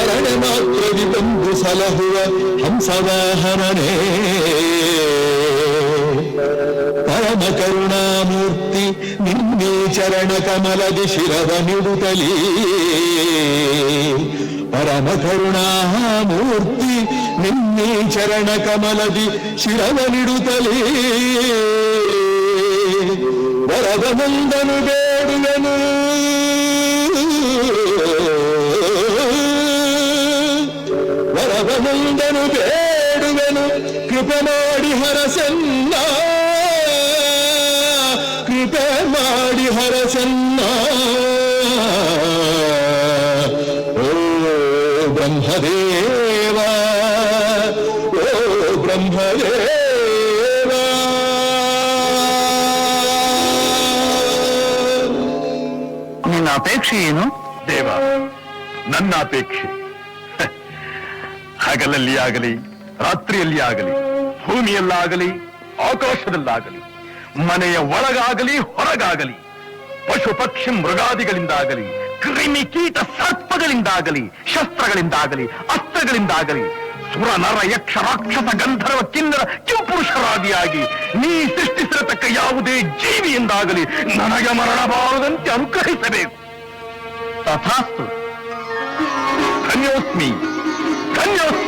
ಸ್ಮರಣೆ ಮಾತ್ರದಿ ಬಂದು ಸಲಹುವ ಹಂಸವಾಹನನೇ ಪರಮ ಕರುಣಾಮೂರ್ತಿ ನಿನ್ನೆ ಚರಣ ಕಮಲದಿ ಶಿರವ ನಿಡುತ್ತಲೀ ಪರಮ ಕರುಣಾಮೂರ್ತಿ ನಿನ್ನೆ ಚರಣ ಕಮಲದಿ ಶಿರವ ನಿಡುತ್ತಲೀ ವರದ ಮುಂದನು ಬೇಡುವೆನು ವರದ ಮುಂದನು ಬೇಡುವೆನು ಕೃಪೆ ಮಾಡಿ ಹರಸನ್ನ ಕೃಪೆ ಮಾಡಿ ಹರಸನ್ನ ಓ ಬ್ರಹ್ಮದೇವ ಓ ಬ್ರಹ್ಮದೇವ ನಿನ್ನ ಅಪೇಕ್ಷೆ ಏನು ದೇವ? ನನ್ನ ಅಪೇಕ್ಷೆ ಹಗಲಲ್ಲಿ ಆಗಲಿ ರಾತ್ರಿಯಲ್ಲಿ ಆಗಲಿ ಭೂಮಿಯಲ್ಲಾಗಲಿ ಆಕಾಶದಲ್ಲಾಗಲಿ ಮನೆಯ ಒಳಗಾಗಲಿ ಹೊರಗಾಗಲಿ ಪಶು ಪಕ್ಷಿ ಮೃಗಾದಿಗಳಿಂದಾಗಲಿ ಕ್ರಿಮಿ ಕೀಟ ಸರ್ಪಗಳಿಂದಾಗಲಿ ಶಸ್ತ್ರಗಳಿಂದಾಗಲಿ ಅಸ್ತ್ರಗಳಿಂದಾಗಲಿ ಸುರ ನರ ಯಕ್ಷ ರಾಕ್ಷಸ ಗಂಧರ್ವ ಕಿನ್ನರ ಕಿಂಪುರುಷರಾದಿಯಾಗಿ ನೀ ಸೃಷ್ಟಿಸಿರತಕ್ಕ ಯಾವುದೇ ಜೀವಿಯಿಂದಾಗಲಿ ನನಗೆ ಮರಣ ಬಾರದಂತೆ ಅನುಗ್ರಹಿಸಬೇಕು. ತಥಾಸ್ತು. ಧನ್ಯೋಸ್ಮಿ ಧನ್ಯೋಸ್ಮಿ.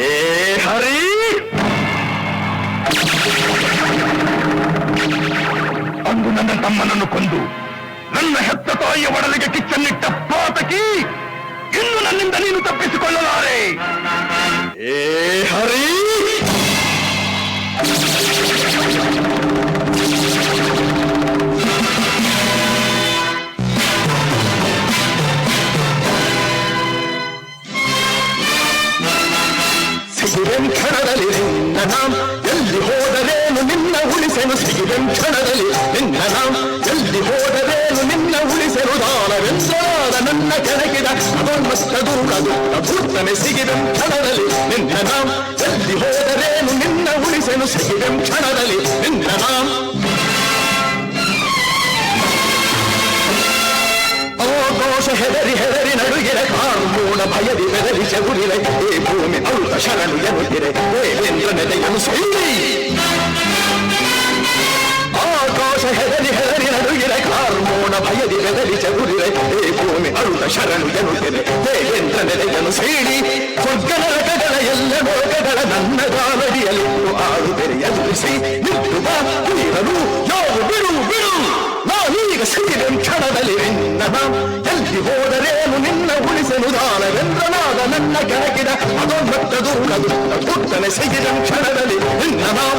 ಏ ಹರಿ, ಅಂದು ನನ್ನ ತಮ್ಮನನ್ನು ಕೊಂದು ನನ್ನ ಹೆತ್ತ ತಾಯಿಯ ಒಡಲಿಗೆ ಕಿಚ್ಚನ್ನಿಟ್ಟ ಪಾತಕಿ ಇನ್ನು ನನ್ನಿಂದ ನೀನು ತಪ್ಪಿಸಿಕೊಳ್ಳಲಾರೆ. ಏ ಹರಿ, ಸಿಗಿವೆಂ ಕ್ಷಣದಲ್ಲಿ ನಿನ್ನ ನಾಂ ಎಲ್ಲಿ ಹೋದರೇನು ನಿನ್ನ ಉಳಿಸೆನು ಸಿಗಿವೆಂ ಕ್ಷಣದಲ್ಲಿ ನಿನ್ನ ನಾಂ ಎಲ್ಲಿ ಹೋದರೇನು ನಿನ್ನ ಉಳಿಸೆನು ದಾನವೆಂದಾದ ನನ್ನ ಕೆಳಗಿದ ಅದೊಮ್ಮತ್ತ ದುರ್ಗದು ಭೂತನೆ ಸಿಗಿವೆಂ ಕ್ಷಣದಲ್ಲಿ ನಿನ್ನ ನಾಂ ಎಲ್ಲಿ ಹೋದರೇನು ನಿನ್ನ ಉಳಿಸೆನು ಸಿಗಿವೆಂ ಕ್ಷಣದಲ್ಲಿ ನಿನ್ನ ನಾಂ ಆಕಾಶ ಹೆದರಿ ಹೆದರಿ ನಡುಗಿರೆ ಕಾರ್ಮೂಣ ಭಯದಿ ಬೆದರಿ ಚಗುರಿರೆ ಈ ಭೂಮಿ ಅಮೃತ ಶರಣು ಎನ್ನುತ್ತಿರೆ ದೇವೇಂದ್ರ ನೆಲೆಯನು ಸೈರಿ. ಆಕಾಶ ಹೆದರಿ ಹೆದರಿ ನಡುಗಿರೆ ಕಾರ್ಮೂಣ ಭಯದಿ ಬೆದರಿ ಚಗುರಿರೆ ಈ ಭೂಮಿ ಅಮೃತ ಶರಣು ಎನ್ನುತ್ತಿರೆ ದೇವೇಂದ್ರ ನೆಲೆಯನು ಸೈಡಿ. ಸ್ವರ್ಗ ನರಕಗಳ ಎಲ್ಲ ಲೋಕಗಳ ನನ್ನ ಗಾಲಡಿಯಲ್ಲಿಟ್ಟು ಆಡುತ್ತಿರೆ ಎದುರಿಸಿ ನಿಂತು ಬಾ ನೀರನು ಯಾವ ಬಿಡು ಬಿಡು ನಾನೀಗ ಸಿಗಿದೆಂ ಕ್ಷಣದಲ್ಲಿ ನಿನ್ನ ನಾಂ ಎಲ್ಲಿ ಹೋದರೇನು ನಿನ್ನ ಉಳಿಸೆನು ದಾನವೆಂದ್ರನಾದ ನನ್ನ ಕೆಳಗಿದ ಅದೊಂದತ್ತ ದುರ್ಗದು ಪುತ್ತನೆ ಸಿಗಿದೆಂ ಕ್ಷಣದಲ್ಲಿ ನಿನ್ನ ನಾಂ.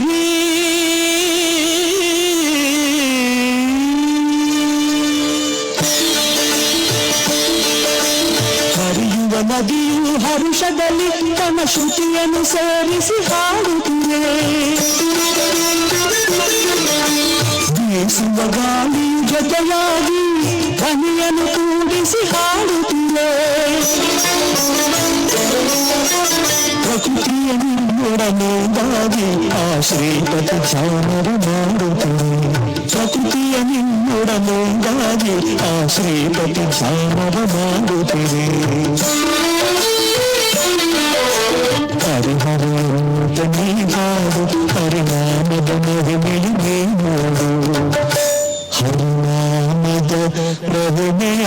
ಹರಿ ಹರಿಯುವ ನದಿಯು ಹರುಷದಲ್ಲಿ ತನ್ನ ಶ್ರುತಿಯನ್ನು ಸೇರಿಸಿ ಹಾಡುತ್ತಿದೆ. ಬೀಸುವ ಗಾಳಿಯು ಜೊತೆಯಾಗಿ ಧ್ವನಿಯನ್ನು ಕೂಡಿಸಿ ಹಾಡುತ್ತಿದೆ. ಪ್ರಕೃತಿಯ ನಿನ್ನೊಡನೆಗಾಗಿ ಆ ಶ್ರೀಪತಿ ಧ್ಯಾನರು ಮಾಡುತ್ತಿದೆ. ಪ್ರಕೃತಿಯ ನಿನ್ನೊಡನೆಗಾಗಿ ಆ ಶ್ರೀಪತಿ ಧ್ಯಾನರು ಮಾಡುತ್ತಿದೆ. ಹರಿಹರಿಯಂತ ನೀ ಹಾಡು, ಹರಿನಾಮದ ಮಹಿಮೆಯು ನೀ ನೋಡು, ಹರಿನಾಮದ ಮಹಿಮೆಯ